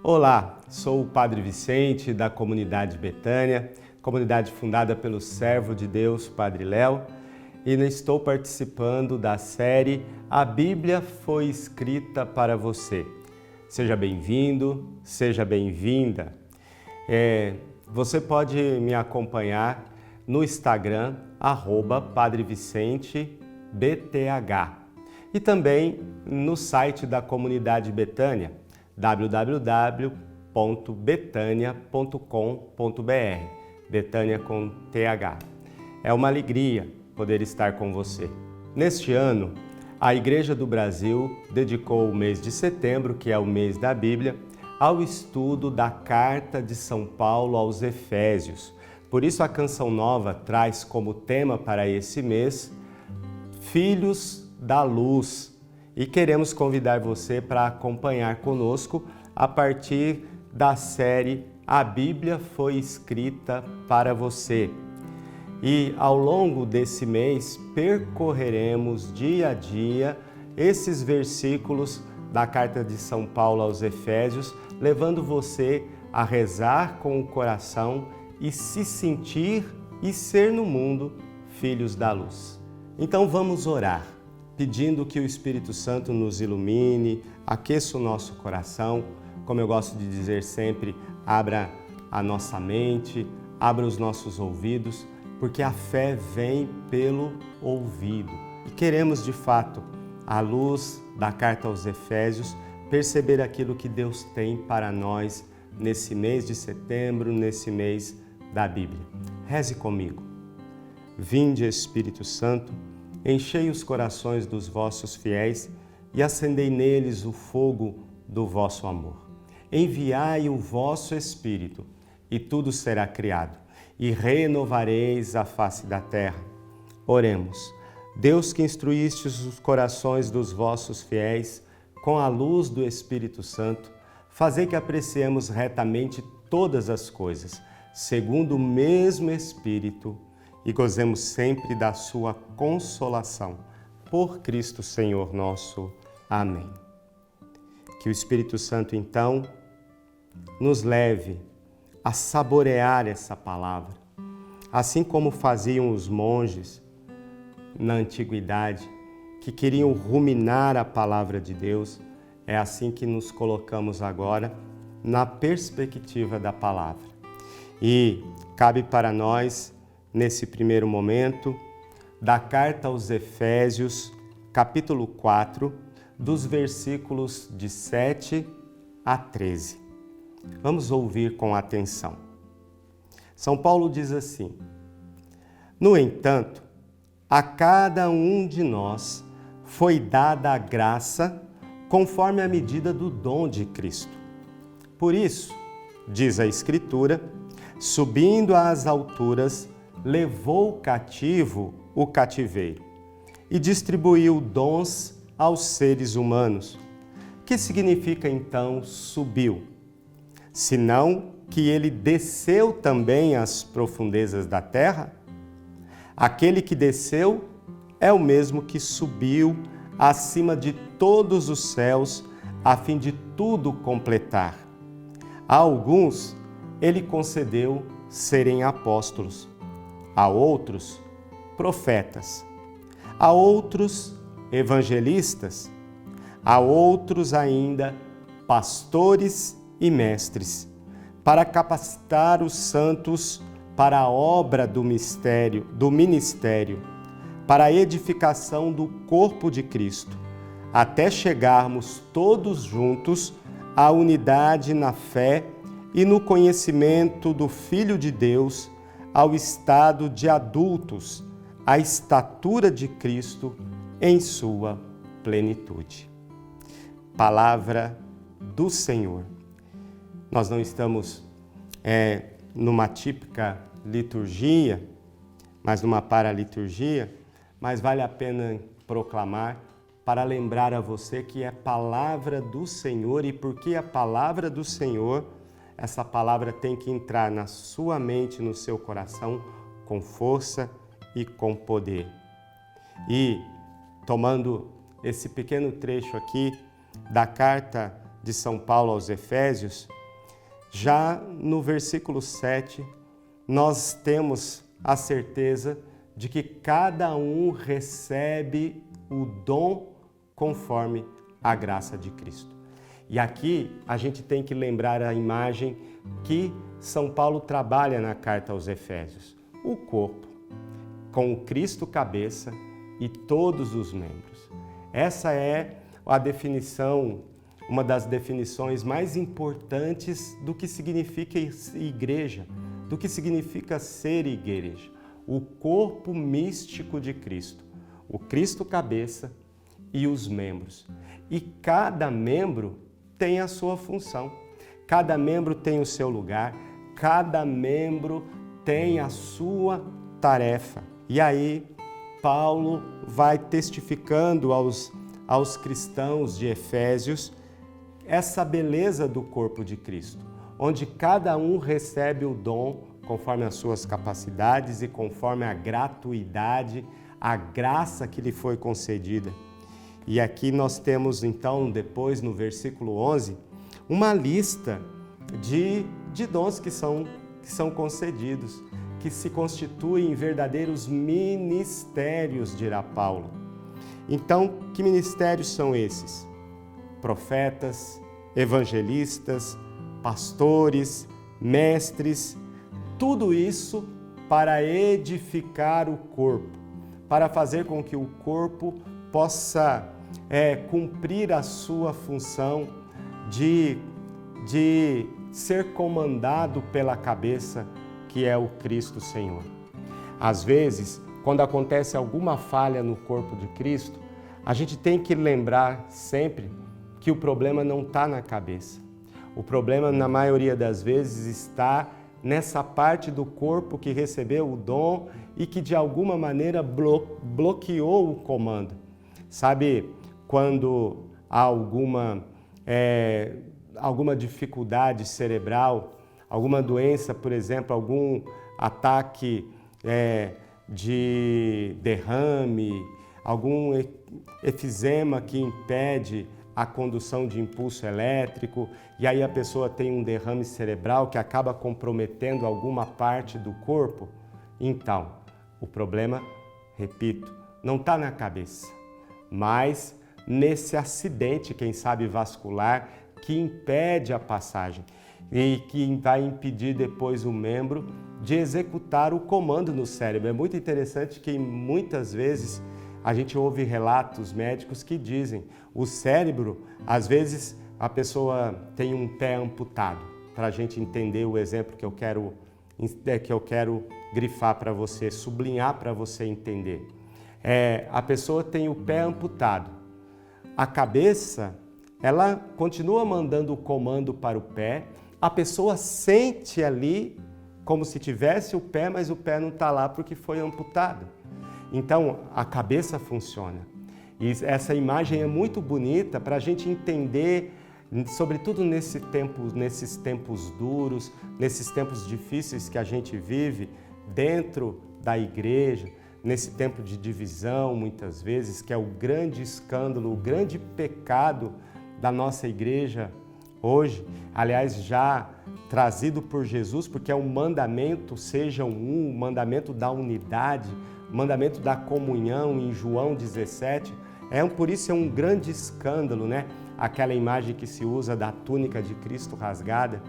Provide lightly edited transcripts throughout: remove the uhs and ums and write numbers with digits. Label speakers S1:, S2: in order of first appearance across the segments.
S1: Olá, sou o Padre Vicente da Comunidade Betânia, comunidade fundada pelo servo de Deus, Padre Léo, e estou participando da série A Bíblia Foi Escrita para Você. Seja bem-vindo, seja bem-vinda. Você pode me acompanhar no Instagram, @PadreVicenteBTH, e também no site da Comunidade Betânia, www.betania.com.br, Betânia com TH. É uma alegria poder estar com você. Neste ano, a Igreja do Brasil dedicou o mês de setembro, que é o mês da Bíblia, ao estudo da Carta de São Paulo aos Efésios. Por isso a Canção Nova traz como tema para esse mês Filhos da Luz. E queremos convidar você para acompanhar conosco a partir da série A Bíblia Foi Escrita para Você. E ao longo desse mês percorreremos dia a dia esses versículos da Carta de São Paulo aos Efésios, levando você a rezar com o coração e se sentir e ser no mundo filhos da luz. Então vamos orar, pedindo que o Espírito Santo nos ilumine, aqueça o nosso coração. Como eu gosto de dizer sempre, abra a nossa mente, abra os nossos ouvidos, porque a fé vem pelo ouvido. E queremos, de fato, à luz da Carta aos Efésios, perceber aquilo que Deus tem para nós nesse mês de setembro, nesse mês da Bíblia. Reze comigo. Vinde, Espírito Santo, enchei os corações dos vossos fiéis e acendei neles o fogo do vosso amor. Enviai o vosso Espírito, e tudo será criado, e renovareis a face da terra. Oremos. Deus, que instruístes os corações dos vossos fiéis com a luz do Espírito Santo, fazei que apreciemos retamente todas as coisas, segundo o mesmo Espírito, e gozemos sempre da sua consolação. Por Cristo Senhor nosso. Amém. Que o Espírito Santo, então, nos leve a saborear essa palavra, assim como faziam os monges na antiguidade, que queriam ruminar a palavra de Deus. É assim que nos colocamos agora na perspectiva da palavra. E cabe para nós, nesse primeiro momento, da Carta aos Efésios, capítulo 4, dos versículos de 7 a 13. Vamos ouvir com atenção. São Paulo diz assim: No entanto, a cada um de nós foi dada a graça conforme a medida do dom de Cristo. Por isso, diz a Escritura, subindo às alturas, levou cativo o cativeiro e distribuiu dons aos seres humanos. Que significa então subiu? Senão que ele desceu também às profundezas da terra? Aquele que desceu é o mesmo que subiu acima de todos os céus, a fim de tudo completar. A alguns ele concedeu serem apóstolos, a outros profetas, a outros evangelistas, a outros ainda pastores e mestres, para capacitar os santos para a obra do ministério, para a edificação do corpo de Cristo, até chegarmos todos juntos à unidade na fé e no conhecimento do Filho de Deus, ao estado de adultos, à estatura de Cristo em sua plenitude. Palavra do Senhor. Nós não estamos numa típica liturgia, mas numa paraliturgia, mas vale a pena proclamar para lembrar a você que é palavra do Senhor, e porque a palavra do Senhor, essa palavra tem que entrar na sua mente, no seu coração, com força e com poder. E, tomando esse pequeno trecho aqui da carta de São Paulo aos Efésios, Já no versículo 7, nós temos a certeza de que cada um recebe o dom conforme a graça de Cristo. E aqui a gente tem que lembrar a imagem que São Paulo trabalha na carta aos Efésios. O corpo, com o Cristo cabeça e todos os membros. Essa é a definição, uma das definições mais importantes do que significa igreja, do que significa ser igreja. O corpo místico de Cristo, o Cristo cabeça e os membros. E cada membro tem a sua função, cada membro tem o seu lugar, cada membro tem a sua tarefa. E aí, Paulo vai testificando aos cristãos de Efésios essa beleza do corpo de Cristo, onde cada um recebe o dom conforme as suas capacidades e conforme a gratuidade, a graça que lhe foi concedida. E aqui nós temos então, depois no versículo 11, uma lista de dons que são concedidos, que se constituem em verdadeiros ministérios, dirá Paulo. Então, que ministérios são esses? Profetas, evangelistas, pastores, mestres, tudo isso para edificar o corpo, para fazer com que o corpo possa cumprir a sua função de ser comandado pela cabeça, que é o Cristo Senhor. Às vezes, quando acontece alguma falha no corpo de Cristo, a gente tem que lembrar sempre que o problema não está na cabeça. O problema, na maioria das vezes, está nessa parte do corpo que recebeu o dom e que, de alguma maneira, bloqueou o comando. Sabe, quando há alguma dificuldade cerebral, alguma doença, por exemplo, algum ataque de derrame, algum efizema que impede a condução de impulso elétrico, e aí a pessoa tem um derrame cerebral que acaba comprometendo alguma parte do corpo. Então, o problema, repito, não está na cabeça, mas nesse acidente, quem sabe vascular, que impede a passagem e que vai impedir depois o membro de executar o comando no cérebro. É muito interessante que muitas vezes a gente ouve relatos médicos que dizem o cérebro, às vezes a pessoa tem um pé amputado, para a gente entender o exemplo que eu quero grifar para você, sublinhar para você entender. A pessoa tem o pé amputado, a cabeça, ela continua mandando o comando para o pé, a pessoa sente ali como se tivesse o pé, mas o pé não está lá porque foi amputado. Então, a cabeça funciona. E essa imagem é muito bonita para a gente entender, sobretudo nesses tempos duros, nesses tempos difíceis que a gente vive dentro da igreja, nesse tempo de divisão, muitas vezes, que é o grande escândalo, o grande pecado da nossa igreja hoje. Aliás, já trazido por Jesus, porque é um mandamento, sejam um, o mandamento da unidade, o mandamento da comunhão em João 17. Por isso é um grande escândalo, né? Aquela imagem que se usa da túnica de Cristo rasgada.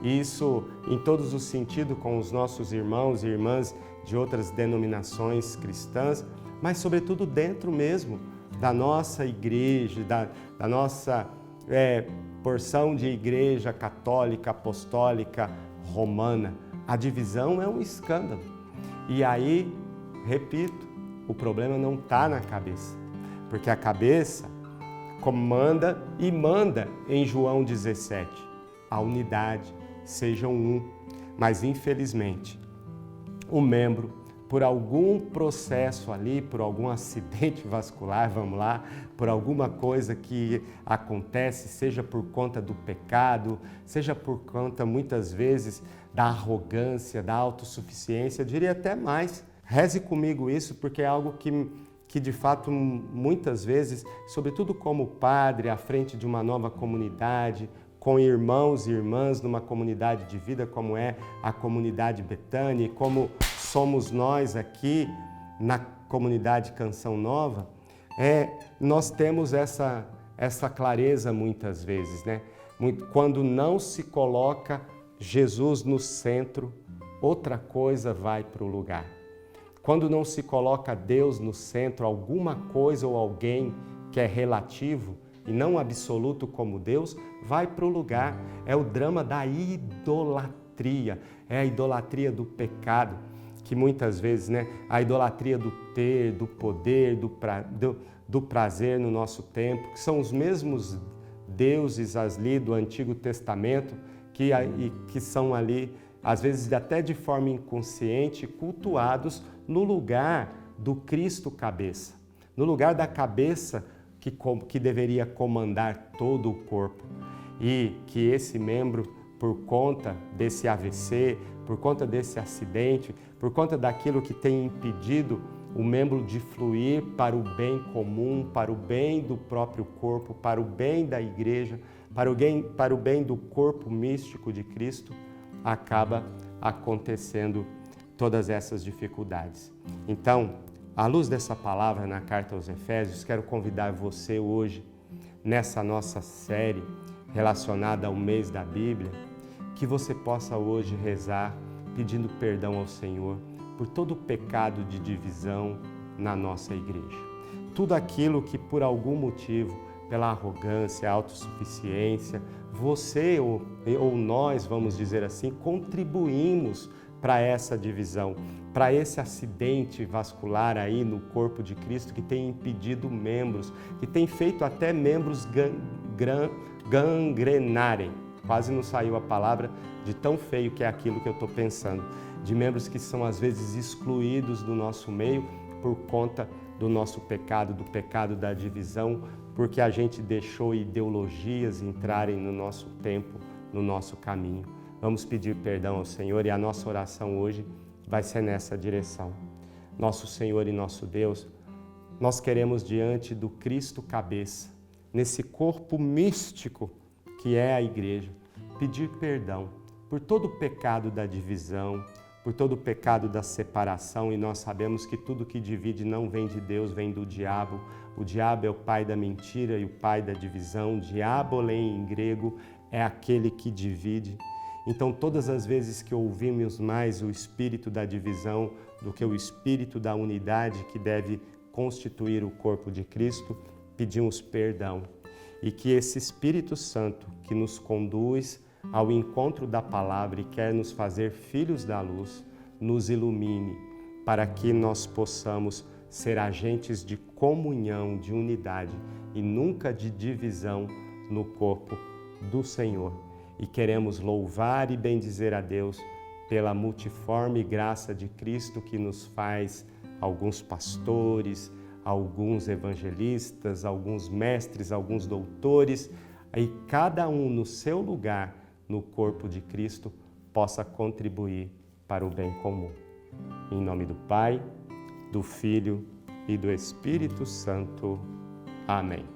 S1: E isso em todos os sentidos com os nossos irmãos e irmãs de outras denominações cristãs, mas sobretudo dentro mesmo da nossa igreja, da nossa porção de igreja católica, apostólica, romana. A divisão é um escândalo. E aí, repito, o problema não está na cabeça, porque a cabeça comanda e manda em João 17. A unidade, sejam um, mas infelizmente o membro, por algum processo ali, por algum acidente vascular, vamos lá, por alguma coisa que acontece, seja por conta do pecado, seja por conta, muitas vezes, da arrogância, da autossuficiência, eu diria até mais. Reze comigo isso, porque é algo que de fato, muitas vezes, sobretudo como padre, à frente de uma nova comunidade, com irmãos e irmãs numa comunidade de vida como é a comunidade Betânia, e como somos nós aqui na comunidade Canção Nova, nós temos essa clareza muitas vezes, né? Quando não se coloca Jesus no centro, outra coisa vai para o lugar. Quando não se coloca Deus no centro, alguma coisa ou alguém que é relativo e não absoluto como Deus, vai para o lugar. É o drama da idolatria, é a idolatria do pecado, que muitas vezes, né, a idolatria do ter, do poder, do prazer no nosso tempo, que são os mesmos deuses ali do Antigo Testamento, que são ali, às vezes até de forma inconsciente, cultuados no lugar do Cristo cabeça, no lugar da cabeça que deveria comandar todo o corpo. E que esse membro, por conta desse AVC, por conta desse acidente, por conta daquilo que tem impedido o membro de fluir para o bem comum, para o bem do próprio corpo, para o bem da igreja, para o bem do corpo místico de Cristo, acaba acontecendo todas essas dificuldades. Então, à luz dessa palavra na carta aos Efésios, quero convidar você hoje, nessa nossa série relacionada ao mês da Bíblia, que você possa hoje rezar pedindo perdão ao Senhor por todo o pecado de divisão na nossa igreja. Tudo aquilo que por algum motivo, pela arrogância, autossuficiência, você ou nós, vamos dizer assim, contribuímos para essa divisão, para esse acidente vascular aí no corpo de Cristo que tem impedido membros, que tem feito até membros gangrenarem. Quase não saiu a palavra de tão feio que é aquilo que eu estou pensando. De membros que são às vezes excluídos do nosso meio por conta do nosso pecado, do pecado da divisão, porque a gente deixou ideologias entrarem no nosso tempo, no nosso caminho. Vamos pedir perdão ao Senhor e a nossa oração hoje vai ser nessa direção. Nosso Senhor e nosso Deus, nós queremos diante do Cristo cabeça, nesse corpo místico que é a igreja, pedir perdão por todo o pecado da divisão, por todo o pecado da separação, e nós sabemos que tudo que divide não vem de Deus, vem do diabo. O diabo é o pai da mentira e o pai da divisão. Diabolém em grego é aquele que divide. Então, todas as vezes que ouvimos mais o espírito da divisão do que o espírito da unidade que deve constituir o corpo de Cristo, pedimos perdão. E que esse Espírito Santo que nos conduz ao encontro da palavra e quer nos fazer filhos da luz, nos ilumine para que nós possamos ser agentes de comunhão, de unidade e nunca de divisão no corpo do Senhor. E queremos louvar e bendizer a Deus pela multiforme graça de Cristo que nos faz alguns pastores, alguns evangelistas, alguns mestres, alguns doutores, e cada um no seu lugar no corpo de Cristo possa contribuir para o bem comum. Em nome do Pai, do Filho e do Espírito Santo. Amém.